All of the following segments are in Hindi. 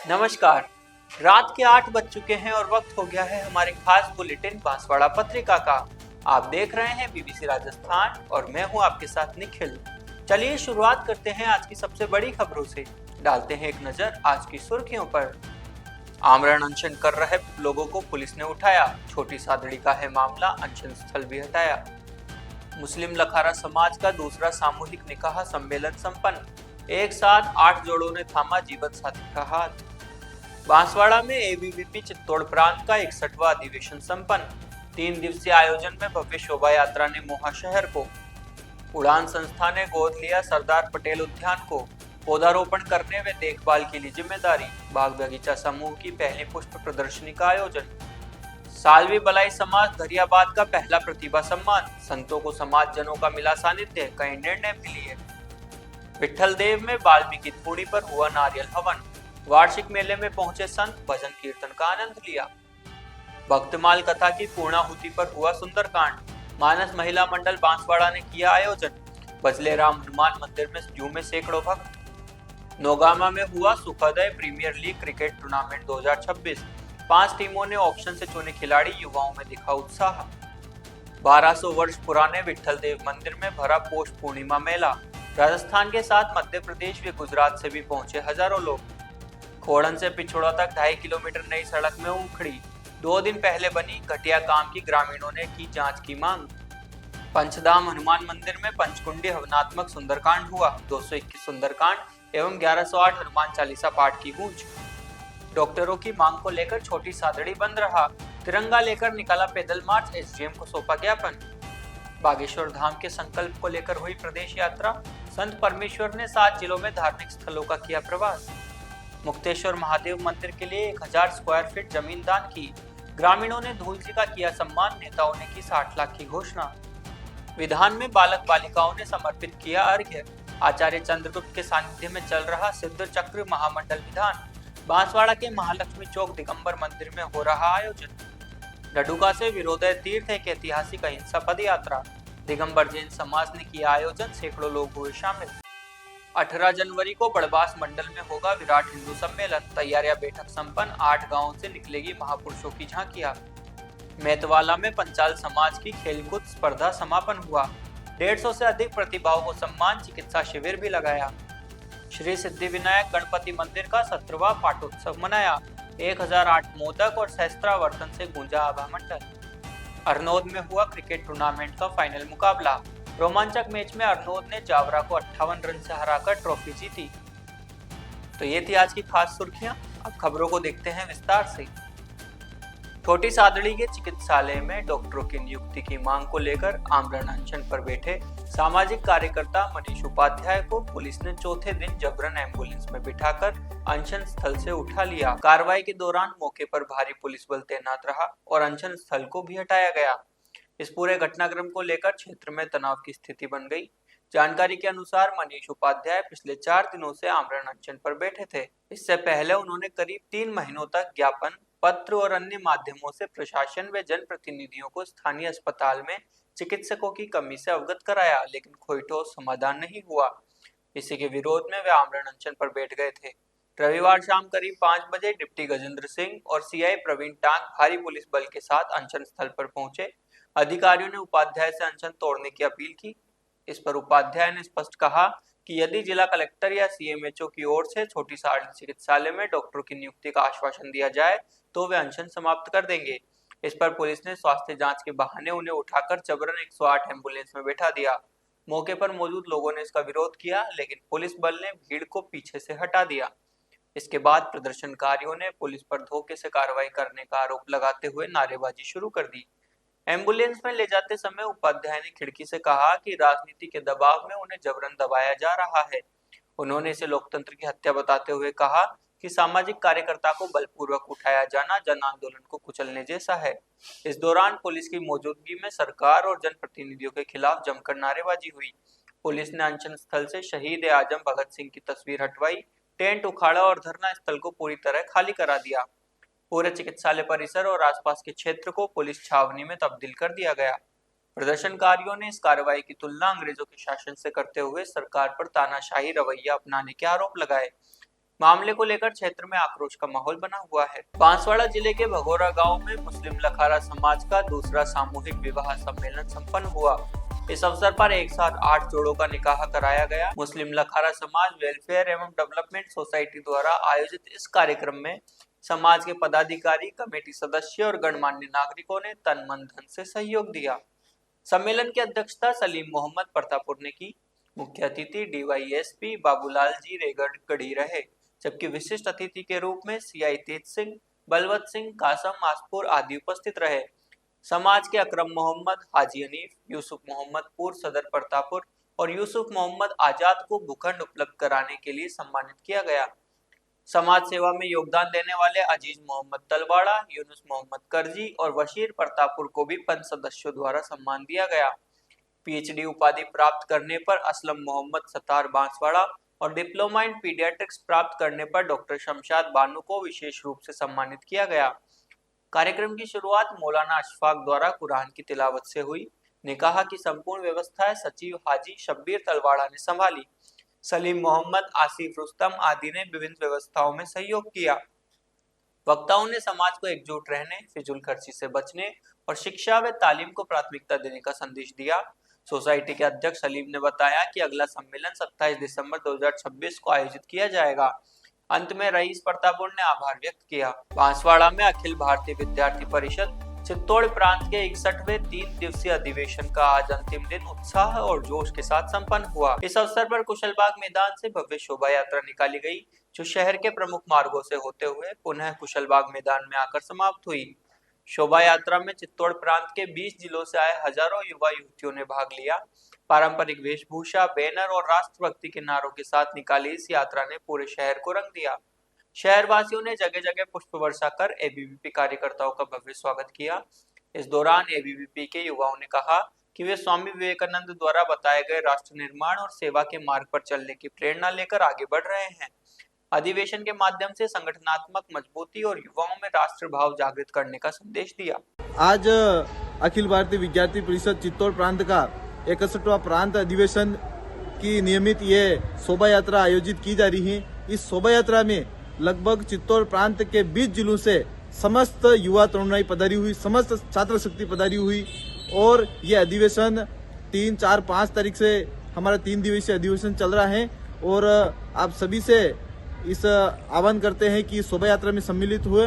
नमस्कार। रात के 8 बज चुके हैं और वक्त हो गया है हमारे खास बुलेटिन बांसवाड़ा पत्रिका का। आप देख रहे हैं बीबीसी राजस्थान और मैं हूं आपके साथ निखिल। चलिए शुरुआत करते हैं आज की सबसे बड़ी खबरों से। डालते हैं एक नजर आज की सुर्खियों पर। आमरण अनशन कर रहे लोगों को पुलिस ने उठाया, छोटी सादड़ी का है मामला, अनशन स्थल भी हटाया। मुस्लिम लखारा समाज का दूसरा सामूहिक निकाह सम्मेलन संपन्न, एक साथ 8 जोड़ों ने थामा जीवन साथी का हाथ। बांसवाड़ा में एबीवीपी चित्तौड़ प्रांत का 61वां अधिवेशन संपन्न, 3 दिवसीय आयोजन में भव्य शोभा यात्रा ने मोहा शहर को। उड़ान संस्था ने गोद लिया सरदार पटेल उद्यान को, पौधारोपण करने व देखभाल के लिए जिम्मेदारी। बाग बगीचा समूह की पहली पुष्प प्रदर्शनी का आयोजन। सालवी बलाई समाज दरियाबाद का पहला प्रतिभा सम्मान, संतों को समाज जनों का मिला सानिध्य, कई निर्णय भी लिए। विठल देव में वाल्मीकि थोड़ी पर हुआ नारियल हवन, वार्षिक मेले में पहुंचे संत, भजन कीर्तन का आनंद लिया। भक्तमाल कथा की पूर्णाहुति पर हुआ सुंदरकांड, मानस महिला मंडल बांसवाड़ा ने किया आयोजन। बजले राम हनुमान मंदिर में झूमे सैकड़ों भक्त। नौगामा में हुआ Sukhodaya premiere league cricket tournament 2026, 5 टीमों ने ऑक्शन से चुने खिलाड़ी, युवाओं में दिखा उत्साह। 1200 वर्ष पुराने विठल देव मंदिर में भरा पौष पूर्णिमा मेला, राजस्थान के साथ मध्य प्रदेश व गुजरात से भी पहुंचे हजारों लोग। खोड़न से पिछोड़ा तक 2.5 किलोमीटर नई सड़क में उखड़ी, 2 दिन पहले बनी, घटिया काम की ग्रामीणों ने की जांच की मांग। पंचधाम हनुमान मंदिर में पंचकुंडी हवनात्मक सुंदरकांड हुआ, 221 सुंदरकांड एवं 1108 हनुमान चालीसा पाठ की गूंज। डॉक्टरों की मांग को लेकर छोटी सादड़ी बंद रहा, तिरंगा लेकर निकाला पैदल मार्च, एसडीएम को सौंपा ज्ञापन। बागेश्वर धाम के संकल्प को लेकर हुई प्रदेश यात्रा, संत परमेश्वर ने 7 जिलों में धार्मिक स्थलों का किया प्रवास। मुक्तेश्वर महादेव मंदिर के लिए 1000 स्क्वायर फीट जमीन दान की, ग्रामीणों ने धूल जी का किया सम्मान, नेताओं ने की 60 लाख की घोषणा। विधान में बालक बालिकाओं ने समर्पित किया अर्घ्य, आचार्य चंद्रगुप्त के सानिध्य में चल रहा सिद्ध चक्र महामंडल विधान। बांसवाड़ा के महालक्ष्मी चौक दिगंबर मंदिर में हो रहा आयोजन। डडुका से विरोधय तीर्थ एक ऐतिहासिक अहिंसा पद यात्रा, दिगंबर जैन समाज ने किया आयोजन, सैकड़ों लोग हुए शामिल। 18 जनवरी को बड़बास मंडल में होगा विराट हिंदू सम्मेलन, तैयारियां बैठक संपन्न, 8 गांवों से निकलेगी महापुरुषों की झांकियां। मैतवाला में पंचाल समाज की खेलकूद स्पर्धा समापन हुआ, 150 से अधिक प्रतिभाओं को सम्मान, चिकित्सा शिविर भी लगाया। श्री सिद्धि विनायक गणपति मंदिर का 17वां पाठोत्सव मनाया, 1008 मोदक और सहस्त्रावर्तन से गूंजा आभा मंडल। अरनोद में हुआ क्रिकेट टूर्नामेंट का फाइनल मुकाबला, रोमांचक मैच में अरनोद ने जावरा को 58 रन से हराकर ट्रॉफी जीती। तो ये थी आज की खास सुर्खियां। अब खबरों को देखते हैं विस्तार से। छोटी सादड़ी के चिकित्सालय में डॉक्टरों की नियुक्ति की मांग को लेकर आमरण अनशन पर बैठे सामाजिक कार्यकर्ता मनीष उपाध्याय को पुलिस ने चौथे दिन जबरन एम्बुलेंस में बिठाकर अनशन स्थल से उठा लिया। कार्रवाई के दौरान मौके पर भारी पुलिस बल तैनात रहा और अनशन स्थल को भी हटाया गया। इस पूरे घटनाक्रम को लेकर क्षेत्र में तनाव की स्थिति बन गई। जानकारी के अनुसार मनीष उपाध्याय पिछले 4 दिनों से आमरण अनशन पर बैठे थे। इससे पहले उन्होंने करीब 3 महीनों तक ज्ञापन पत्र और अन्य माध्यमों से प्रशासन व जनप्रतिनिधियों को स्थानीय अस्पताल में चिकित्सकों की कमी से अवगत कराया, लेकिन कोई ठोस समाधान नहीं हुआ। इसी के विरोध में वे आमरण अनशन पर बैठ गए थे। रविवार शाम करीब 5 बजे डिप्टी गजेंद्र सिंह और सीआई प्रवीण टांग भारी पुलिस बल के साथ अनशन स्थल पर पहुंचे। अधिकारियों ने उपाध्याय से अनशन तोड़ने की अपील की। इस पर उपाध्याय ने स्पष्ट कहा कि यदि जिला कलेक्टर या सीएमएचओ की ओर से छोटी सादड़ी चिकित्सालय में डॉक्टरों की नियुक्ति का आश्वासन दिया जाए तो वे अनशन समाप्त कर देंगे। इस पर पुलिस ने स्वास्थ्य जांच के बहाने उन्हें उठाकर जबरन 108 एम्बुलेंस में बैठा दिया। मौके पर मौजूद लोगों ने इसका विरोध किया, लेकिन पुलिस बल ने भीड़ को पीछे से हटा दिया। इसके बाद प्रदर्शनकारियों ने पुलिस पर धोखे से कार्रवाई करने का आरोप लगाते हुए नारेबाजी शुरू कर दी। एम्बुलेंस में ले जाते समय उपाध्याय ने खिड़की से कहा कि राजनीति के दबाव में उन्हें जबरन दबाया जा रहा है। उन्होंने इसे लोकतंत्र की हत्या बताते हुए कहा कि सामाजिक कार्यकर्ता को बलपूर्वक उठाया जाना जन आंदोलन को कुचलने जैसा है। इस दौरान पुलिस की मौजूदगी में सरकार और जनप्रतिनिधियों के खिलाफ जमकर नारेबाजी हुई। पुलिस ने अनशन स्थल से शहीद आजम भगत सिंह की तस्वीर हटवाई, टेंट उखाड़ा और धरना स्थल को पूरी तरह खाली करा दिया। पूरे चिकित्सालय परिसर और आसपास के क्षेत्र को पुलिस छावनी में तब्दील कर दिया गया। प्रदर्शनकारियों ने इस कार्रवाई की तुलना अंग्रेजों के शासन से करते हुए सरकार पर तानाशाही रवैया अपनाने के आरोप लगाए। मामले को लेकर क्षेत्र में आक्रोश का माहौल बना हुआ है। बांसवाड़ा जिले के भगोरा गांव में मुस्लिम लखारा समाज का दूसरा सामूहिक विवाह सम्मेलन संपन्न हुआ। इस अवसर पर एक साथ 8 जोड़ों का निकाह कराया गया। मुस्लिम लखारा समाज वेलफेयर एवं डेवलपमेंट सोसाइटी द्वारा आयोजित इस कार्यक्रम में समाज के पदाधिकारी, कमेटी सदस्य और गणमान्य नागरिकों ने तन मन धन से सहयोग दिया। सम्मेलन की अध्यक्षता सलीम मोहम्मद प्रतापुर ने की। मुख्य अतिथि DYSP बाबूलाल जी रेगड़गढ़ी रहे, जबकि विशिष्ट अतिथि के रूप में CI तेज सिंह, बलवत सिंह, कासम आसपुर आदि उपस्थित रहे। समाज के अकरम मोहम्मद, हाजी हनीफ, यूसुफ मोहम्मद पूर्व सदर प्रतापुर और यूसुफ मोहम्मद आजाद को भूखंड उपलब्ध कराने के लिए सम्मानित किया गया। समाज सेवा में योगदान देने वाले अजीज मोहम्मद तलवाड़ा, यूनुस मोहम्मद करजी और बशीर प्रतापुर को भी पंच सदस्यों द्वारा सम्मान दिया गया। PhD उपाधि प्राप्त करने पर असलम मोहम्मद सतार बांसवाड़ा और डिप्लोमा इन पीडियाट्रिक्स प्राप्त करने पर डॉक्टर शमशाद बानू को विशेष रूप से सम्मानित किया गया। कार्यक्रम की शुरुआत मौलाना अशफाक द्वारा कुरान की तिलावत से हुई। निकाह की संपूर्ण व्यवस्थाएं सचिव हाजी शब्बीर तलवाड़ा ने संभाली। सलीम मोहम्मद, आसिफ रुस्तम आदि ने विभिन्न व्यवस्थाओं में सहयोग किया। वक्ताओं ने समाज को एकजुट रहने, फिजूल खर्ची से बचने और शिक्षा व तालीम को प्राथमिकता देने का संदेश दिया। सोसाइटी के अध्यक्ष सलीम ने बताया कि अगला सम्मेलन 27 दिसंबर 2026 को आयोजित किया जाएगा। अंत में रईस प्रतापुर ने आभार व्यक्त किया। बांसवाड़ा में अखिल भारतीय विद्यार्थी परिषद चित्तौड़ प्रांत के 61वें 3 दिवसीय अधिवेशन का आज अंतिम दिन उत्साह और जोश के साथ संपन्न हुआ। इस अवसर पर कुशलबाग मैदान से भव्य शोभा यात्रा निकाली गई, जो शहर के प्रमुख मार्गों से होते हुए पुनः कुशलबाग मैदान में आकर समाप्त हुई। शोभा यात्रा में चित्तौड़ प्रांत के 20 जिलों से आए हजारों युवा युवतियों ने भाग लिया। पारंपरिक वेशभूषा, बैनर और राष्ट्रभक्ति के नारों के साथ निकाली इस यात्रा ने पूरे शहर को रंग दिया। शहरवासियों ने जगह जगह पुष्प वर्षा कर ABVP कार्यकर्ताओं का भव्य स्वागत किया। इस दौरान ABVP के युवाओं ने कहा कि वे स्वामी विवेकानंद द्वारा बताए गए राष्ट्र निर्माण और सेवा के मार्ग पर चलने की प्रेरणा लेकर आगे बढ़ रहे हैं। अधिवेशन के माध्यम से संगठनात्मक मजबूती और युवाओं में राष्ट्र भाव जागृत करने का संदेश दिया। आज अखिल भारतीय विद्यार्थी परिषद चित्तौड़ प्रांत का 61वां प्रांत अधिवेशन की नियमित ये शोभा यात्रा आयोजित की जा रही है। इस शोभा यात्रा में लगभग चित्तौड़ प्रांत के 20 जिलों से समस्त युवा तरुणाई पधारी हुई, समस्त छात्र शक्ति पधारी हुई और ये अधिवेशन 3, 4, 5 तारीख से हमारा 3 दिवसीय अधिवेशन चल रहा है और आप सभी से इस आह्वान करते हैं कि शोभा यात्रा में सम्मिलित हुए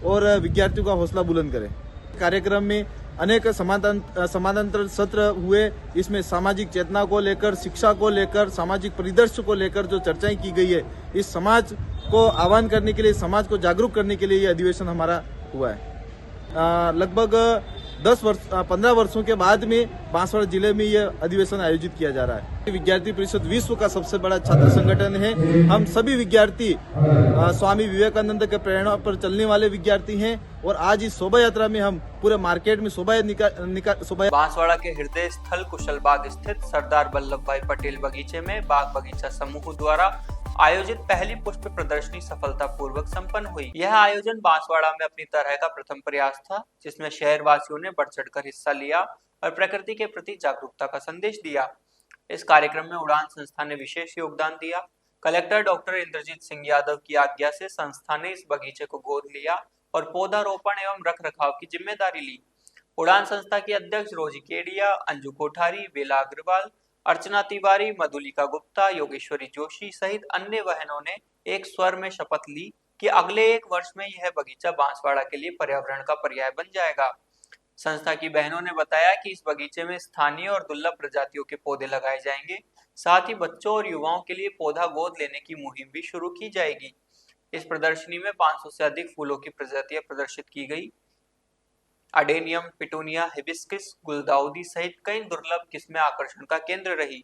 और विद्यार्थियों का हौसला बुलंद करें। कार्यक्रम में अनेक समानांतर सत्र हुए। इसमें सामाजिक चेतना को लेकर, शिक्षा को लेकर, सामाजिक परिदृश्य को लेकर जो चर्चाएं की गई है, इस समाज को आह्वान करने के लिए, समाज को जागरूक करने के लिए ये अधिवेशन हमारा हुआ है। लगभग 15 वर्षों के बाद में बांसवाड़ा जिले में यह अधिवेशन आयोजित किया जा रहा है। विद्यार्थी परिषद विश्व का सबसे बड़ा छात्र संगठन है। हम सभी विद्यार्थी स्वामी विवेकानंद के प्रेरणा पर चलने वाले विद्यार्थी हैं और आज इस शोभा यात्रा में हम पूरे मार्केट में शोभा बांसवाड़ा के हृदय स्थल कुशलबाग स्थित सरदार वल्लभ भाई पटेल बगीचे में बाग बगीचा समूह द्वारा आयोजित पहली पुष्प प्रदर्शनी सफलतापूर्वक संपन्न हुई। यह आयोजन बांसवाड़ा में अपनी तरह का प्रथम प्रयास था, जिसमें शहरवासियों ने बढ़ चढ़कर हिस्सा लिया और प्रकृति के प्रति जागरूकता का संदेश दिया। इस कार्यक्रम में उड़ान संस्था ने विशेष योगदान दिया। कलेक्टर डॉक्टर इंद्रजीत सिंह यादव की आज्ञा से संस्था ने इस बगीचे को गोद लिया और पौधारोपण एवं रख रखाव की जिम्मेदारी ली। उड़ान संस्था की अध्यक्ष रोजी केडिया, अंजू कोठारी, बेला अग्रवाल, अर्चना तिवारी, मधुलिका गुप्ता, योगेश्वरी जोशी सहित अन्य बहनों ने एक स्वर में शपथ ली कि अगले 1 वर्ष में यह बगीचा बांसवाड़ा के लिए पर्यावरण का पर्याय बन जाएगा। संस्था की बहनों ने बताया कि इस बगीचे में स्थानीय और दुर्लभ प्रजातियों के पौधे लगाए जाएंगे। साथ ही बच्चों और युवाओं के लिए पौधा गोद लेने की मुहिम भी शुरू की जाएगी। इस प्रदर्शनी में 500 से अधिक फूलों की प्रजातियां प्रदर्शित की गई। अडेनियम, पिटूनिया, हिबिस्कस, गुलदाउदी सहित कई दुर्लभ किस्में आकर्षण का केंद्र रही।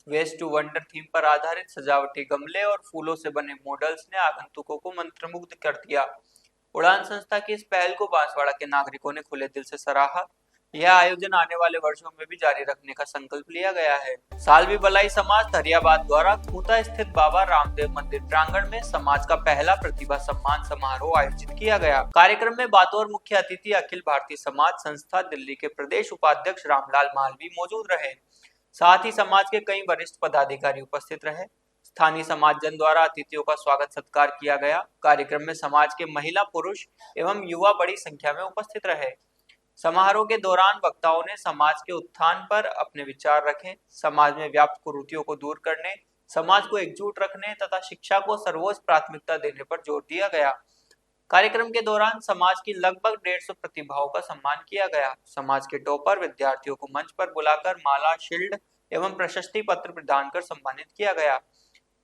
वेस्ट टू वंडर थीम पर आधारित सजावटी गमले और फूलों से बने मॉडल्स ने आगंतुकों को मंत्रमुग्ध कर दिया। उड़ान संस्था की इस पहल को बांसवाड़ा के नागरिकों ने खुले दिल से सराहा। यह आयोजन आने वाले वर्षों में भी जारी रखने का संकल्प लिया गया है। सालवी बलाई समाज धरियाबाद द्वारा खूंटा स्थित बाबा रामदेव मंदिर प्रांगण में समाज का पहला प्रतिभा सम्मान समारोह आयोजित किया गया। कार्यक्रम में बतौर मुख्य अतिथि अखिल भारतीय समाज संस्था दिल्ली के प्रदेश उपाध्यक्ष रामलाल मालवी मौजूद रहे। साथ ही समाज के कई वरिष्ठ पदाधिकारी उपस्थित रहे। स्थानीय समाजजन द्वारा अतिथियों का स्वागत सत्कार किया गया। कार्यक्रम में समाज के महिला, पुरुष एवं युवा बड़ी संख्या में उपस्थित रहे। समारोह के दौरान वक्ताओं ने समाज के उत्थान पर अपने विचार रखे, समाज में व्याप्त कुरीतियों को दूर करने, समाज को एकजुट रखने तथा शिक्षा को सर्वोच्च प्राथमिकता देने पर जोर दिया गया। कार्यक्रम के दौरान समाज की लगभग 150 प्रतिभाओं का सम्मान किया गया। समाज के टॉपर विद्यार्थियों को मंच पर बुलाकर माला, शील्ड एवं प्रशस्ति पत्र प्रदान कर सम्मानित किया गया।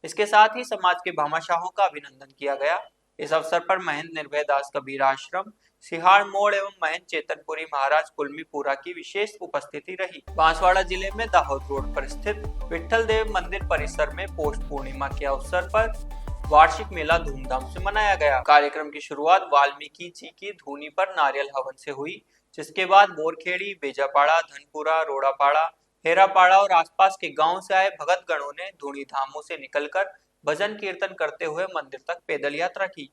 इसके साथ ही समाज के भामाशाहों का अभिनंदन किया गया। इस अवसर पर महंत निर्भय दास कबीर आश्रम, सिहाड़ मोड़ एवं महंत चेतनपुरी महाराज कुलमीपुरा की विशेष उपस्थिति रही। बांसवाड़ा जिले में दाहोद रोड पर स्थित विट्ठल देव मंदिर परिसर में पौष पूर्णिमा के अवसर पर वार्षिक मेला धूमधाम से मनाया गया। कार्यक्रम की शुरुआत वाल्मीकि जी की धूनी पर नारियल हवन से हुई, जिसके बाद बोरखेड़ी, बेजापाड़ा, धनपुरा, रोड़ापाड़ा, हेरापाड़ा और आसपास के गांव से आए भगत गणों ने धूनी धामों से निकलकर भजन कीर्तन करते हुए मंदिर तक पैदल यात्रा की।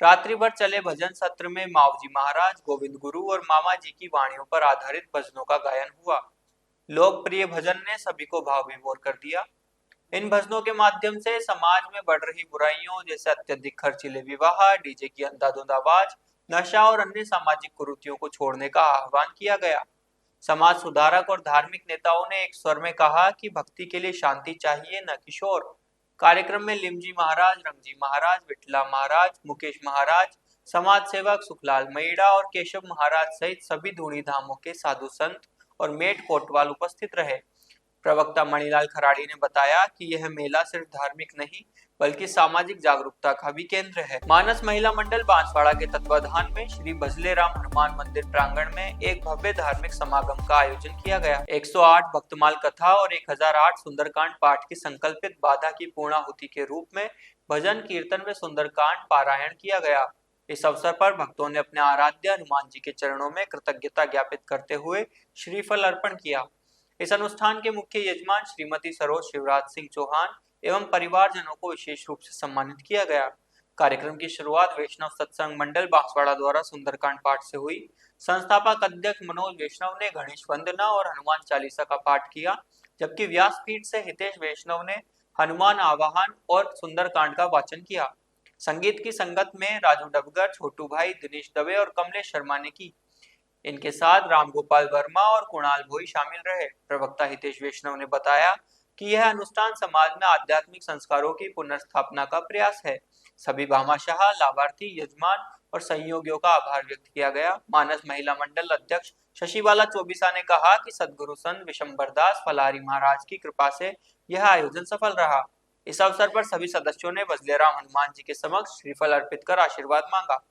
रात्रि भर चले भजन सत्र में मावजी महाराज, गोविंद गुरु और मामा जी की वाणियों पर आधारित भजनों का गायन हुआ। लोकप्रिय भजन ने सभी को भाव विभोर कर दिया। इन भजनों के माध्यम से समाज में बढ़ रही बुराइयों जैसे अत्यधिक खर्चीले विवाह, डीजे की अंधाधुंध आवाज, नशा और अन्य सामाजिक कुरीतियों को छोड़ने का आह्वान किया गया। समाज सुधारक और धार्मिक नेताओं ने एक स्वर में कहा कि भक्ति के लिए शांति चाहिए, न कि शोर। कार्यक्रम में लिमजी महाराज, रंगजी महाराज, विठला महाराज, मुकेश महाराज, समाज सेवक सुखलाल मईड़ा और केशव महाराज सहित सभी धूनी धामों के साधु संत और मेट कोटवाल उपस्थित रहे। प्रवक्ता मणिलाल खराड़ी ने बताया कि यह मेला सिर्फ धार्मिक नहीं बल्कि सामाजिक जागरूकता का भी केंद्र है। मानस महिला मंडल बांसवाड़ा के तत्वाधान में श्री भजलेराम हनुमान मंदिर प्रांगण में एक भव्य धार्मिक समागम का आयोजन किया गया। 108 भक्तमाल कथा और 1008 सुंदरकांड पाठ की संकल्पित बाधा की पूर्णाहुति के रूप में भजन कीर्तन व सुंदरकांड पारायण किया गया। इस अवसर पर भक्तों ने अपने आराध्य हनुमान जी के चरणों में कृतज्ञता ज्ञापित करते हुए श्रीफल अर्पण किया। इस अनुष्ठान के मुख्य यजमान श्रीमती सरोज शिवराज सिंह चौहान एवं परिवारजनों को विशेष रूप से सम्मानित किया गया। कार्यक्रम की शुरुआत वैष्णव सत्संग मंडल बांसवाड़ा द्वारा सुंदरकांड पाठ से हुई। संस्थापक अध्यक्ष मनोज वैष्णव ने गणेश वंदना और हनुमान चालीसा का पाठ किया, जबकि व्यासपीठ से हितेश वैष्णव ने हनुमान आवाहन और सुंदरकांड का वाचन किया। संगीत की संगत में राजू डबगर, छोटू भाई, दिनेश दवे और कमलेश शर्मा ने की। इनके साथ रामगोपाल वर्मा और कुणाल भोई शामिल रहे। प्रवक्ता हितेश वैष्णव ने बताया कि यह अनुष्ठान समाज में आध्यात्मिक संस्कारों की पुनर्स्थापना का प्रयास है। सभी भामाशाह, लाभार्थी, यजमान और सहयोगियों का आभार व्यक्त किया गया। मानस महिला मंडल अध्यक्ष शशिबाला चौबीसा ने कहा कि सदगुरु संत विशंबर दास फलारी महाराज की कृपा से यह आयोजन सफल रहा। इस अवसर पर सभी सदस्यों ने भजलेराम हनुमान जी के समक्ष श्रीफल अर्पित कर आशीर्वाद मांगा।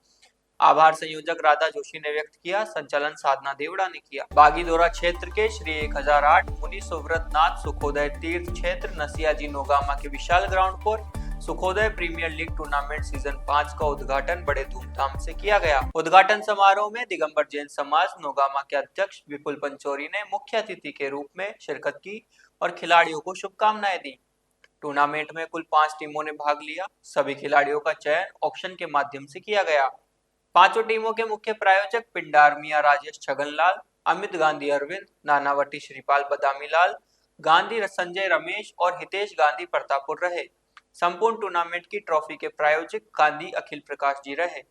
आभार संयोजक राधा जोशी ने व्यक्त किया, संचालन साधना देवड़ा ने किया। बागीदोरा क्षेत्र के श्री 1008 मुनि सुव्रत नाथ सुखोदय तीर्थ क्षेत्र नसिया जी नोगामा के विशाल ग्राउंड पर Sukhodaya premiere league tournament season 5 का उद्घाटन बड़े धूमधाम से किया गया। उद्घाटन समारोह में दिगंबर जैन समाज नोगामा के अध्यक्ष विपुल पंचोरी ने मुख्य अतिथि के रूप में शिरकत की और खिलाड़ियों को शुभकामनाएं दी। टूर्नामेंट में कुल 5 टीमों ने भाग लिया। सभी खिलाड़ियों का चयन ऑक्शन के माध्यम से किया गया। 5 टीमों के मुख्य प्रायोजक पिंडार मिया राजेश छगनलाल, अमित गांधी अरविंद, नानावटी श्रीपाल बदामीलाल, गांधी संजय रमेश और हितेश गांधी प्रतापुर रहे। संपूर्ण टूर्नामेंट की ट्रॉफी के प्रायोजक गांधी अखिल प्रकाश जी रहे।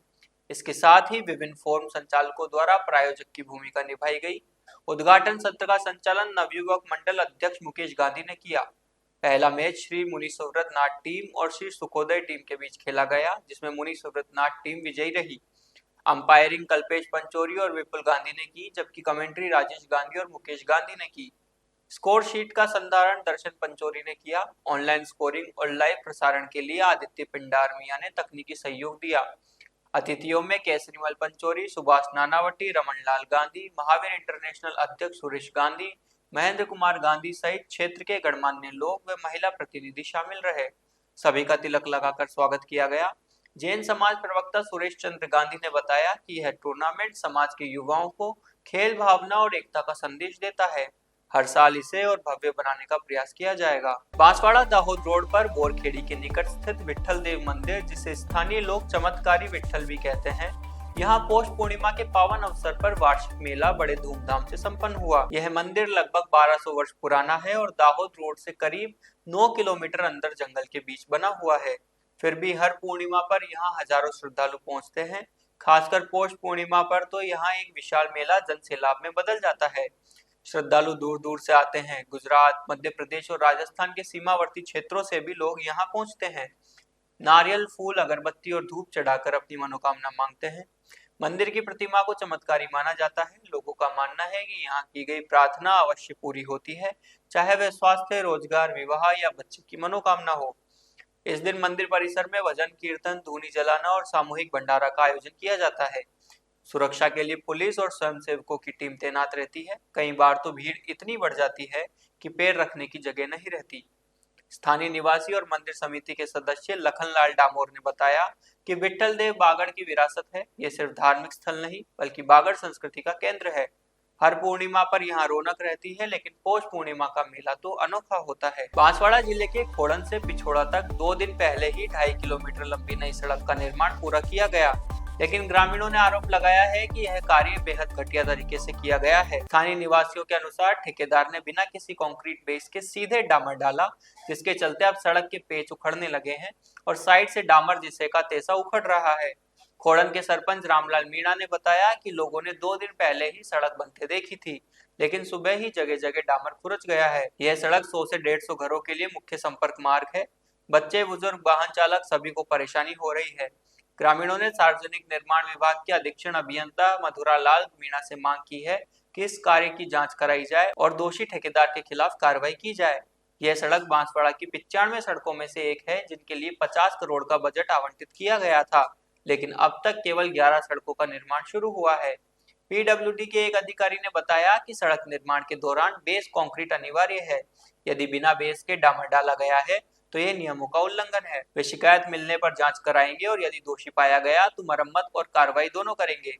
इसके साथ ही विभिन्न फोरम संचालकों द्वारा प्रायोजक की भूमिका निभाई गई। उद्घाटन सत्र का संचालन नवयुवक मंडल अध्यक्ष मुकेश गांधी ने किया। पहला मैच श्री मुनि सुव्रत नाथ टीम और श्री सुखोदय टीम के बीच खेला गया, जिसमें मुनि सुव्रत नाथ टीम विजयी रही। अंपायरिंग कल्पेश पंचोरी और विपुल गांधी ने की, जबकि कमेंट्री राजेश गांधी और मुकेश गांधी ने की। स्कोर शीट का संधारण दर्शन पंचोरी ने किया। ऑनलाइन स्कोरिंग और लाइव प्रसारण के लिए आदित्य पिंडार मिया ने तकनीकी सहयोग दिया। अतिथियों में केसरीमल पंचोरी, सुभाष नानावटी, रमनलाल गांधी, महावीर इंटरनेशनल अध्यक्ष सुरेश गांधी, महेंद्र कुमार गांधी सहित क्षेत्र के गणमान्य लोग व महिला प्रतिनिधि शामिल रहे। सभी का तिलक लगाकर स्वागत किया गया। जैन समाज प्रवक्ता सुरेश चंद्र गांधी ने बताया कि यह टूर्नामेंट समाज के युवाओं को खेल भावना और एकता का संदेश देता है। हर साल इसे और भव्य बनाने का प्रयास किया जाएगा। बांसवाड़ा दाहोद रोड पर बोरखेड़ी के निकट स्थित विट्ठल देव मंदिर, जिसे स्थानीय लोग चमत्कारी विट्ठल भी कहते हैं, यहाँ पौष पूर्णिमा के पावन अवसर पर वार्षिक मेला बड़े धूमधाम से संपन्न हुआ। यह मंदिर लगभग 1200 वर्ष पुराना है और दाहोद रोड से करीब 9 किलोमीटर अंदर जंगल के बीच बना हुआ है। फिर भी हर पूर्णिमा पर यहाँ हजारों श्रद्धालु पहुंचते हैं। खासकर पौष पूर्णिमा पर तो यहाँ एक विशाल मेला जन सैलाब में बदल जाता है। श्रद्धालु दूर दूर से आते हैं। गुजरात, मध्य प्रदेश और राजस्थान के सीमावर्ती क्षेत्रों से भी लोग यहाँ पहुंचते हैं। नारियल, फूल, अगरबत्ती और धूप चढ़ाकर अपनी मनोकामना मांगते हैं। मंदिर की प्रतिमा को चमत्कारी माना जाता है। लोगों का मानना है कि यहाँ की गई प्रार्थना अवश्य पूरी होती है, चाहे वह स्वास्थ्य, रोजगार, विवाह या बच्चे की मनोकामना हो। इस दिन मंदिर परिसर में भजन, कीर्तन, धूनी जलाना और सामूहिक भंडारा का आयोजन किया जाता है। सुरक्षा के लिए पुलिस और स्वयंसेवकों की टीम तैनात रहती है। कई बार तो भीड़ इतनी बढ़ जाती है कि पैर रखने की जगह नहीं रहती। स्थानीय निवासी और मंदिर समिति के सदस्य लखनलाल डामोर ने बताया कि विट्ठल देव बागड़ की विरासत है। ये सिर्फ धार्मिक स्थल नहीं बल्कि बागड़ संस्कृति का केंद्र है। हर पूर्णिमा पर यहाँ रौनक रहती है, लेकिन पौष पूर्णिमा का मेला तो अनोखा होता है। बांसवाड़ा जिले के खोड़न से पिछोड़ा तक 2 दिन पहले ही 2.5 किलोमीटर लंबी नई सड़क का निर्माण पूरा किया गया, लेकिन ग्रामीणों ने आरोप लगाया है कि यह कार्य बेहद घटिया तरीके से किया गया है। स्थानीय निवासियों के अनुसार ठेकेदार ने बिना किसी कंक्रीट बेस के सीधे डामर डाला, जिसके चलते अब सड़क के पेच उखड़ने लगे हैं और साइड से डामर जिसे का तैसा उखड़ रहा है। खोड़न के सरपंच रामलाल मीणा ने बताया कि लोगों ने 2 दिन पहले ही सड़क बनते देखी थी, लेकिन सुबह ही जगह जगह डामर खुरच गया है। यह सड़क 100 से 150 घरों के लिए मुख्य संपर्क मार्ग है। बच्चे, बुजुर्ग, वाहन चालक सभी को परेशानी हो रही है। ग्रामीणों ने सार्वजनिक निर्माण विभाग के अधीक्षण अभियंता मधुरा लाल मीणा से मांग की है कि इस कार्य की जांच कराई जाए और दोषी ठेकेदार के खिलाफ कार्रवाई की जाए। यह सड़क बांसवाड़ा की 95 सड़कों में से एक है, जिनके लिए 50 करोड़ का बजट आवंटित किया गया था, लेकिन अब तक केवल 11 सड़कों का निर्माण शुरू हुआ है। पीडब्ल्यूडी के एक अधिकारी ने बताया कि सड़क निर्माण के दौरान बेस कंक्रीट अनिवार्य है। यदि बिना बेस के डामर डाला गया है तो ये नियमों का उल्लंघन है। वे शिकायत मिलने पर जांच कराएंगे और यदि दोषी पाया गया तो मरम्मत और कार्रवाई दोनों करेंगे।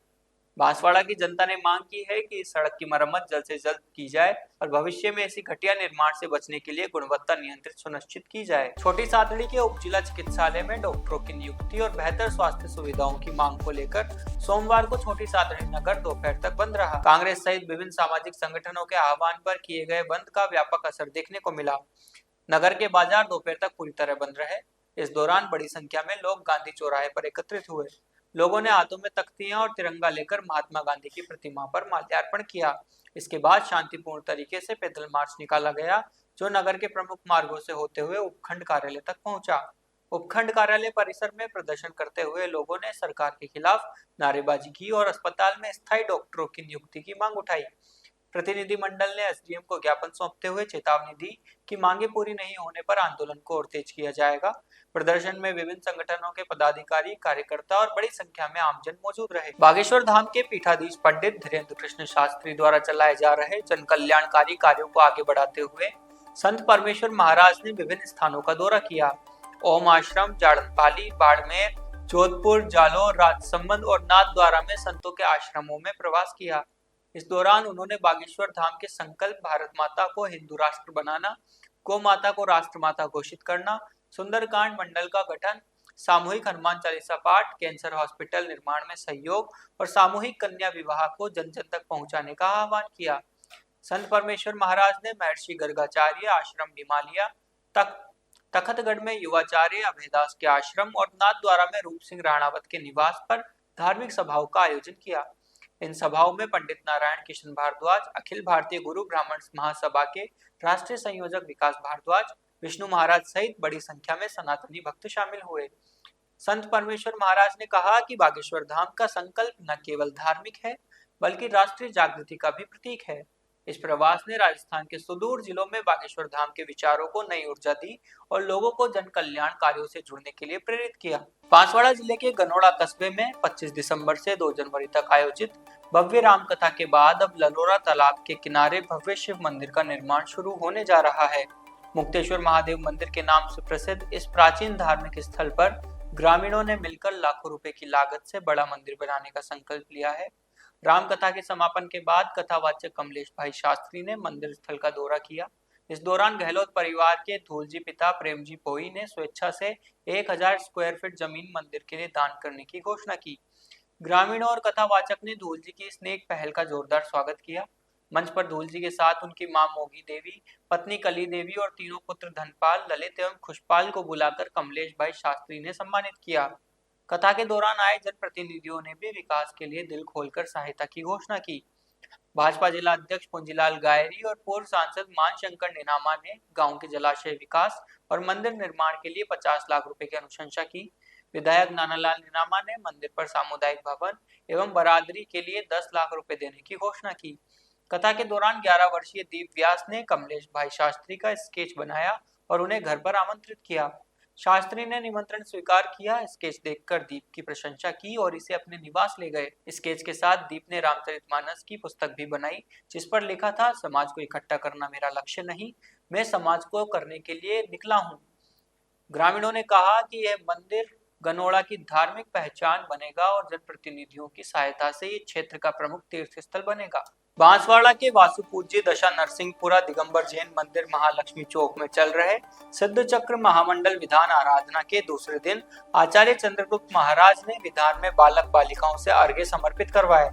बांसवाड़ा की जनता ने मांग की है कि इस सड़क की मरम्मत जल्द से जल्द की जाए और भविष्य में ऐसी घटिया निर्माण से बचने के लिए गुणवत्ता नियंत्रित सुनिश्चित की जाए। छोटी सादड़ी के उप जिला चिकित्सालय में डॉक्टरों की नियुक्ति और बेहतर स्वास्थ्य सुविधाओं की मांग को लेकर सोमवार को छोटी सादड़ी नगर दोपहर तक बंद रहा। कांग्रेस सहित विभिन्न सामाजिक संगठनों के आह्वान पर किए गए बंद का व्यापक असर देखने को मिला। नगर के बाजार दोपहर तक पूरी तरह बंद रहे। इस दौरान बड़ी संख्या में लोग गांधी चौराहे पर एकत्रित हुए। लोगों ने हाथों में तख्तियां और तिरंगा लेकर महात्मा गांधी की प्रतिमा पर माल्यार्पण किया। इसके बाद शांतिपूर्ण तरीके से पैदल मार्च निकाला गया, जो नगर के प्रमुख मार्गों से होते हुए उपखंड कार्यालय तक पहुंचा। उपखंड कार्यालय परिसर में प्रदर्शन करते हुए लोगों ने सरकार के खिलाफ नारेबाजी की और अस्पताल में स्थायी डॉक्टरों की नियुक्ति की मांग उठाई। प्रतिनिधिमंडल ने एसडीएम को ज्ञापन सौंपते हुए चेतावनी दी कि मांगे पूरी नहीं होने पर आंदोलन को और तेज किया जाएगा। प्रदर्शन में विभिन्न संगठनों के पदाधिकारी, कार्यकर्ता और बड़ी संख्या में आमजन मौजूद रहे। बागेश्वर धाम के पीठाधीश पंडित धीरेन्द्र कृष्ण शास्त्री द्वारा चलाए जा रहे जन कल्याणकारी कार्यों को आगे बढ़ाते हुए संत परमेश्वर महाराज ने विभिन्न स्थानों का दौरा किया। ओम आश्रम, जाड़नपाली, बाड़मेर, जोधपुर, जालौर, राजसमंद और नाथद्वारा में संतों के आश्रमों में प्रवास किया। इस दौरान उन्होंने बागेश्वर धाम के संकल्प, भारत माता को हिंदू राष्ट्र बनाना, गौ माता को राष्ट्र माता घोषित करना, सुंदरकांड मंडल का गठन, सामूहिक हनुमान चालीसा पाठ, कैंसर हॉस्पिटल निर्माण में सहयोग और सामूहिक कन्या विवाह को जन जन तक पहुंचाने का आह्वान किया। संत परमेश्वर महाराज ने महर्षि गर्गाचार्य आश्रम हिमालय, तखतगढ़ में युवाचार्य अभयदास के आश्रम और नाथद्वारा में रूप सिंह राणावत के निवास पर धार्मिक सभाओं का आयोजन किया। इन सभाओं में पंडित नारायण किशन भारद्वाज, अखिल भारतीय गुरु ब्राह्मण महासभा के राष्ट्रीय संयोजक विकास भारद्वाज, विष्णु महाराज सहित बड़ी संख्या में सनातनी भक्त शामिल हुए। संत परमेश्वर महाराज ने कहा कि बागेश्वर धाम का संकल्प न केवल धार्मिक है बल्कि राष्ट्रीय जागृति का भी प्रतीक है। इस प्रवास ने राजस्थान के सुदूर जिलों में बागेश्वर धाम के विचारों को नई ऊर्जा दी और लोगों को जन कल्याण कार्यों से जुड़ने के लिए प्रेरित किया। बांसवाड़ा जिले के गनोड़ा कस्बे में 25 दिसंबर से 2 जनवरी तक आयोजित भव्य राम कथा के बाद अब ललोरा तालाब के किनारे भव्य शिव मंदिर का निर्माण शुरू होने जा रहा है। मुक्तेश्वर महादेव मंदिर के नाम से प्रसिद्ध इस प्राचीन धार्मिक स्थल पर ग्रामीणों ने मिलकर लाखों रुपए की लागत से बड़ा मंदिर बनाने का संकल्प लिया है। राम कथा के समापन के बाद कथावाचक कमलेश भाई शास्त्री ने मंदिर स्थल का दौरा किया। इस दौरान गहलोत परिवार के धूलजी पिता प्रेमजी पोई ने स्वेच्छा से 1000 स्क्वायर फीट जमीन मंदिर के लिए दान करने की घोषणा की। ग्रामीणों और कथावाचक ने धूल जी की इस नेक पहल का जोरदार स्वागत किया। मंच पर धूल जी के साथ उनकी मां मोगी देवी, पत्नी कली देवी और तीनों पुत्र धनपाल, ललित एवं खुशपाल को बुलाकर कमलेश भाई शास्त्री ने सम्मानित किया। कथा के दौरान आए जनप्रतिनिधियों ने भी विकास के लिए दिल खोलकर सहायता की घोषणा की। भाजपा जिला अध्यक्ष पुंजीलाल गायरी और पूर्व सांसद मानशंकर निनामा ने गांव के जलाशय विकास और मंदिर निर्माण के लिए 50 लाख रुपए की अनुशंसा की। विधायक नानालाल निनामा ने मंदिर पर सामुदायिक भवन एवं बरादरी के लिए 10 लाख रुपए देने की घोषणा की। कथा के दौरान 11 वर्षीय दीप व्यास ने कमलेश भाई शास्त्री का स्केच बनाया और उन्हें घर पर आमंत्रित किया। शास्त्री ने निमंत्रण स्वीकार किया, स्केच देखकर दीप की प्रशंसा की और इसे अपने निवास ले गए। स्केच के साथ दीप ने रामचरितमानस की पुस्तक भी बनाई, जिस पर लिखा था, समाज को इकट्ठा करना मेरा लक्ष्य नहीं, मैं समाज को करने के लिए निकला हूँ। ग्रामीणों ने कहा कि यह मंदिर गनोड़ा की धार्मिक पहचान बनेगा और जनप्रतिनिधियों की सहायता से ये क्षेत्र का प्रमुख तीर्थ स्थल बनेगा। बांसवाड़ा के वासु पूज्य दशा नरसिंहपुरा दिगंबर जैन मंदिर महालक्ष्मी चौक में चल रहे सिद्ध चक्र महामंडल विधान आराधना के दूसरे दिन आचार्य चंद्रगुप्त महाराज ने विधान में बालक बालिकाओं से अर्घ्य समर्पित करवाए।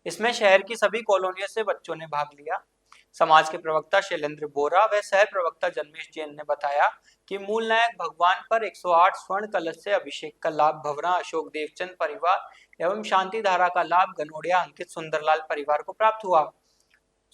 इसमें शहर की सभी कॉलोनियों से बच्चों ने भाग लिया। समाज के प्रवक्ता शैलेंद्र बोरा व सह प्रवक्ता जन्मेश जैन ने बताया कि मूल नायक भगवान पर 108 स्वर्ण कलश से अभिषेक का लाभ भवरा अशोक देवचंद परिवार एवं शांति धारा का लाभ गनोड़िया अंकित सुंदरलाल परिवार को प्राप्त हुआ।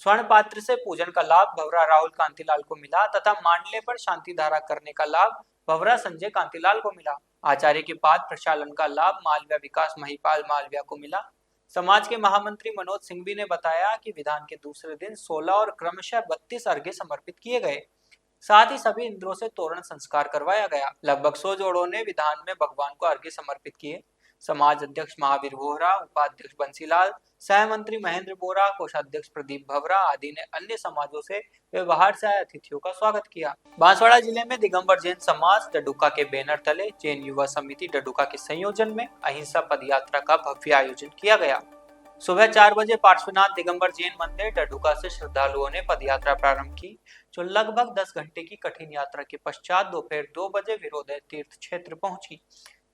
स्वर्ण पात्र से पूजन का लाभ भवरा राहुल कांतिलाल को मिला तथा मांडले पर शांति धारा करने का लाभ भवरा संजय कांतिलाल को मिला। आचार्य के बाद प्रचालन का लाभ मालव्या विकास महिपाल मालव्या को मिला। समाज के महामंत्री मनोज सिंघवी ने बताया कि विधान के दूसरे दिन 16 और क्रमशः 32 अर्घ्य समर्पित किए गए। साथ ही सभी इंद्रों से तोरण संस्कार करवाया गया। लगभग 100 जोड़ों ने विधान में भगवान को अर्घ्य समर्पित किए। समाज अध्यक्ष महावीर बोहरा, उपाध्यक्ष बंसीलाल, सह मंत्री महेंद्र बोरा, कोषाध्यक्ष प्रदीप भवरा आदि ने अन्य समाजों से वे बाहर से आए अतिथियों का स्वागत किया। बांसवाड़ा जिले में दिगंबर जैन समाज डडुका के बैनर तले जैन युवा समिति डडुका के संयोजन में अहिंसा पद यात्रा का भव्य आयोजन किया गया। सुबह 4 बजे पार्श्वनाथ दिगंबर जैन मंदिर डडुका से श्रद्धालुओं ने पदयात्रा प्रारंभ की, जो लगभग 10 घंटे की कठिन यात्रा के पश्चात दोपहर 2 बजे विरोधय तीर्थ क्षेत्र पहुंची।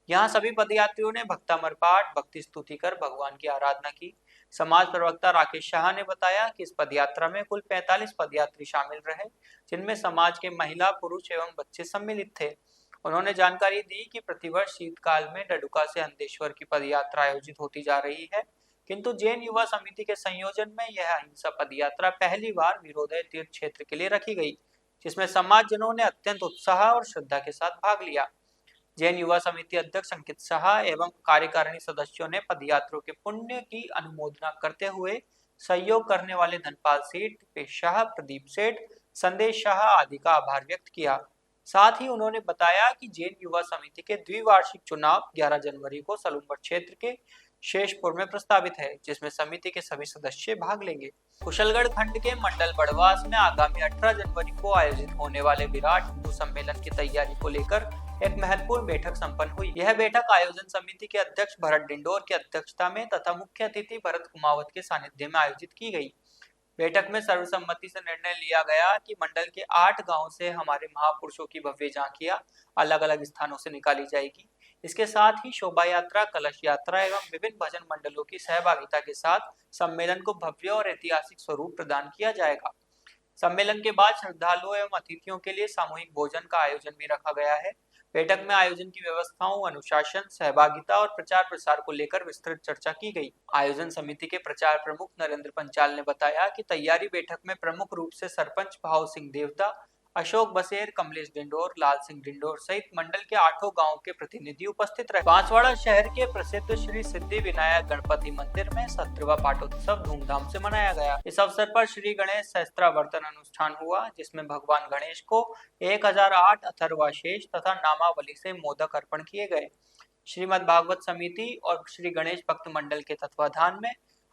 यहाँ सभी पदयात्रियों ने भक्तामर पाठ, भक्ति स्तुति कर भगवान की आराधना की। समाज प्रवक्ता राकेश शाह ने बताया कि इस पदयात्रा में कुल 45 पदयात्री शामिल रहे, जिनमें समाज के महिला, पुरुष एवं बच्चे सम्मिलित थे। उन्होंने जानकारी दी कि प्रतिवर्ष शीतकाल में डडुका से अंदेश्वर की पदयात्रा आयोजित होती जा रही है, किंतु जैन युवा समिति के संयोजन में यह अहिंसा पदयात्रा पहली बार विरोधय तीर्थ क्षेत्र के लिए रखी गई, जिसमें समाजजनों ने अत्यंत उत्साह और श्रद्धा के साथ भाग लिया। जैन युवा समिति अध्यक्ष अंकित शाह एवं कार्यकारिणी सदस्यों ने पदयात्रियों के पुण्य की अनुमोदना करते हुए सहयोग करने वाले धनपाल सेठ, दीपेश शाह, प्रदीप सेठ, संदेश शाह आदि का आभार व्यक्त किया। साथ ही उन्होंने बताया कि जैन युवा समिति के द्विवार्षिक चुनाव 11 जनवरी को सलूम्बर क्षेत्र के शेषपुर में प्रस्तावित है, जिसमें समिति के सभी सदस्य भाग लेंगे। कुशलगढ़ खंड के मंडल बड़वास में आगामी 18 जनवरी को आयोजित होने वाले विराट हिंदू सम्मेलन की तैयारी को लेकर एक महत्वपूर्ण बैठक संपन्न हुई। यह बैठक आयोजन समिति के अध्यक्ष भरत डिंडोर की अध्यक्षता में तथा मुख्य अतिथि भरत कुमावत के सानिध्य में आयोजित की गई। बैठक में सर्वसम्मति से निर्णय लिया गया कि मंडल के 8 गांव से हमारे महापुरुषों की भव्य झांकियां अलग अलग स्थानों से निकाली जाएगी। इसके साथ ही शोभा यात्रा, कलश यात्रा एवं विभिन्न भजन मंडलों की सहभागिता के साथ सम्मेलन को भव्य और ऐतिहासिक स्वरूप प्रदान किया जाएगा। सम्मेलन के बाद श्रद्धालुओं एवं अतिथियों के लिए सामूहिक भोजन का आयोजन भी रखा गया है। बैठक में आयोजन की व्यवस्थाओं, अनुशासन, सहभागिता और प्रचार प्रसार को लेकर विस्तृत चर्चा की गई। आयोजन समिति के प्रचार प्रमुख नरेंद्र पंचाल ने बताया कि तैयारी बैठक में प्रमुख रूप से सरपंच भाव सिंह देवता, अशोक बसेर, कमलेश डिंडोर, लाल सिंह डिंडोर सहित मंडल के 8 गांवों के प्रतिनिधि उपस्थित रहे। बांसवाड़ा शहर के प्रसिद्ध श्री सिद्धि विनायक गणपति मंदिर में 17वां पाठोत्सव धूमधाम से मनाया गया। इस अवसर पर श्री गणेश सहस्त्रावर्तन अनुष्ठान हुआ, जिसमें भगवान गणेश को 1008 अथर्वाशीष तथा नामावली से मोदक अर्पण किए गए। श्रीमद् भागवत समिति और श्री गणेश भक्त मंडल के तत्वाधान में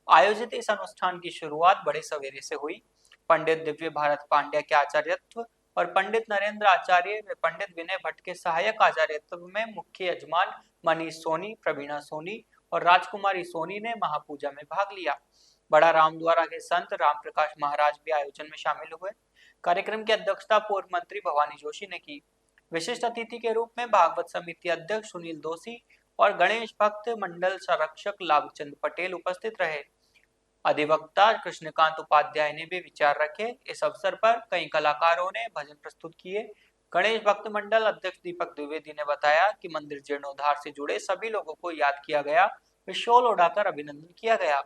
आयोजित इस अनुष्ठान की शुरुआत बड़े सवेरे से हुई। पंडित दिव्य भारत पांड्या के आचार्यत्व और पंडित नरेंद्र आचार्य व पंडित विनय भट्ट के सहायक आचार्यत्व में मुख्य यजमान मनीष सोनी, प्रवीणा सोनी और राजकुमारी सोनी ने महापूजा में भाग लिया। बड़ा रामद्वारा के संत राम प्रकाश महाराज भी आयोजन में शामिल हुए। कार्यक्रम की अध्यक्षता पूर्व मंत्री भवानी जोशी ने की। विशिष्ट अतिथि के रूप में भागवत समिति अध्यक्ष सुनील दोषी, और गणेश भक्त मंडल संरक्षक लाभचंद पटेल उपस्थित रहे। अधिवक्ता कृष्णकांत उपाध्याय ने भी विचार रखे। इस अवसर पर कई कलाकारों ने भजन प्रस्तुत किए। गणेश भक्त मंडल अध्यक्ष दीपक द्विवेदी ने बताया कि मंदिर जीर्णोद्धार से जुड़े सभी लोगों को याद किया गया, शॉल उड़ाकर अभिनंदन किया गया।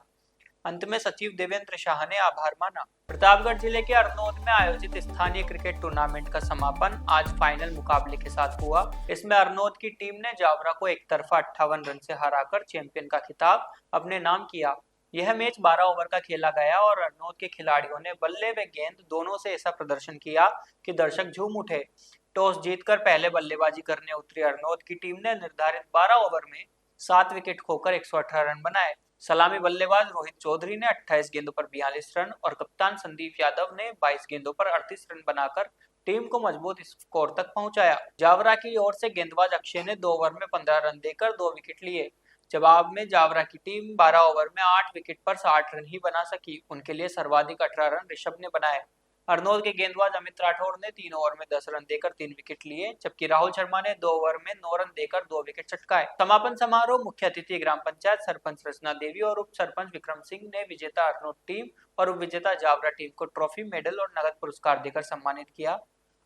अंत में सचिव देवेंद्र शाह ने आभार माना। प्रतापगढ़ जिले के अरनोद में आयोजित स्थानीय क्रिकेट टूर्नामेंट का समापन आज फाइनल मुकाबले के साथ हुआ। इसमें अरनोद की टीम ने जावरा को एक तरफा 58 रन से हराकर चैंपियन का खिताब अपने नाम किया। यह मैच 12 ओवर का खेला गया और अरनोद के खिलाड़ियों ने बल्ले व गेंद दोनों से ऐसा प्रदर्शन किया कि दर्शक झूम उठे। टॉस जीतकर पहले बल्लेबाजी करने उतरी अरनोद की टीम ने निर्धारित 12 ओवर में 7 विकेट खोकर 118 रन बनाए। सलामी बल्लेबाज रोहित चौधरी ने 28 गेंदों पर 42 रन और कप्तान संदीप यादव ने 22 गेंदों पर 38 रन बनाकर टीम को मजबूत स्कोर तक पहुंचाया। जावरा की ओर से गेंदबाज अक्षय ने 2 ओवर में 15 रन देकर 2 विकेट लिए। जवाब में जावरा की टीम 12 ओवर में 8 विकेट पर 60 रन ही बना सकी। उनके लिए सर्वाधिक 18 रन ऋषभ ने बनाए। अरनोद के गेंदबाज अमित राठौड़ ने 3 ओवर में 10 रन देकर 3 विकेट लिए, जबकि राहुल शर्मा ने 2 ओवर में 9 रन देकर 2 विकेट चटकाए। समापन समारोह मुख्य अतिथि ग्राम पंचायत सरपंच रचना देवी और उप सरपंच विक्रम सिंह ने विजेता अरनोद टीम और उप विजेता जावरा टीम को ट्रॉफी, मेडल और नगद पुरस्कार देकर सम्मानित किया।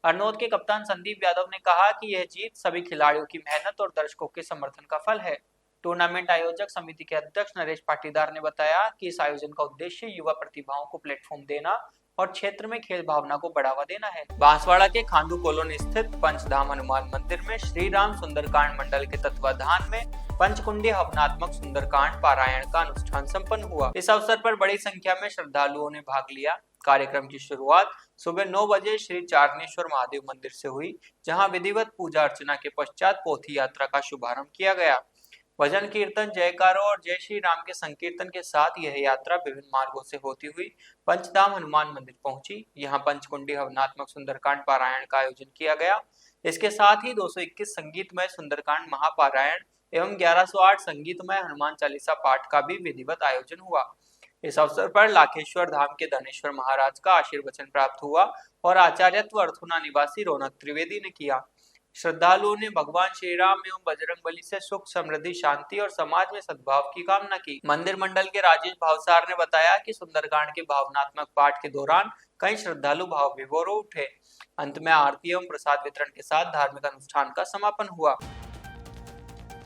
अरनोद के कप्तान संदीप यादव ने कहा कि यह जीत सभी खिलाड़ियों की मेहनत और दर्शकों के समर्थन का फल है। टूर्नामेंट आयोजक समिति के अध्यक्ष नरेश पाटीदार ने बताया कि इस आयोजन का उद्देश्य युवा प्रतिभाओं को प्लेटफॉर्म देना और क्षेत्र में खेल भावना को बढ़ावा देना है। बांसवाड़ा के खांडू कॉलोनी स्थित पंचधाम हनुमान मंदिर में श्री राम सुंदरकांड मंडल के तत्वाधान में पंचकुंडी हवनात्मक सुंदरकांड पारायण का अनुष्ठान संपन्न हुआ। इस अवसर पर बड़ी संख्या में श्रद्धालुओं ने भाग लिया। कार्यक्रम की शुरुआत सुबह 9 बजे श्री चारणेश्वर महादेव मंदिर से हुई, जहां विधिवत पूजा अर्चना के पश्चात पोथी यात्रा का शुभारंभ किया गया। भजन कीर्तन, जयकारों और जय श्री राम के संकीर्तन के साथ यह यात्रा विभिन्न मार्गों से होती हुई पंचधाम हनुमान मंदिर पहुंची। यहां पंचकुंडी हवनात्मक सुंदरकांड पारायण का आयोजन किया गया। इसके साथ ही 221 संगीतमय सुंदरकांड महापारायण एवं 1108 संगीतमय हनुमान चालीसा पाठ का भी विधिवत आयोजन हुआ। इस अवसर पर लाखेश्वर धाम के धनेश्वर महाराज का आशीर्वचन प्राप्त हुआ और आचार्यत्व अर्थुना निवासी रौनक त्रिवेदी ने किया। श्रद्धालुओं ने भगवान श्री राम एवं बजरंगबली से सुख, समृद्धि, शांति और समाज में सद्भाव की कामना की। मंदिर मंडल के राजेश भावसार ने बताया कि सुंदरकांड के भावनात्मक पाठ के दौरान कई श्रद्धालु भाव विभोर हो उठे। अंत में आरती एवं प्रसाद वितरण के साथ धार्मिक अनुष्ठान का समापन हुआ।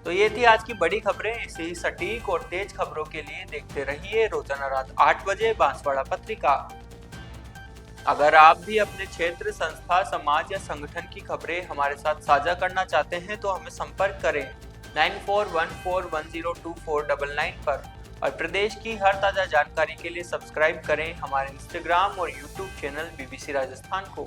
तो ये थी आज की बड़ी खबरें। ऐसे ही सटीक और तेज खबरों के लिए देखते रहिए रोजाना रात 8 बजे बांसवाड़ा पत्रिका। अगर आप भी अपने क्षेत्र, संस्था, समाज या संगठन की खबरें हमारे साथ साझा करना चाहते हैं तो हमें संपर्क करें 9414102499 पर। और प्रदेश की हर ताजा जानकारी के लिए सब्सक्राइब करें हमारे इंस्टाग्राम और यूट्यूब चैनल BBC राजस्थान को।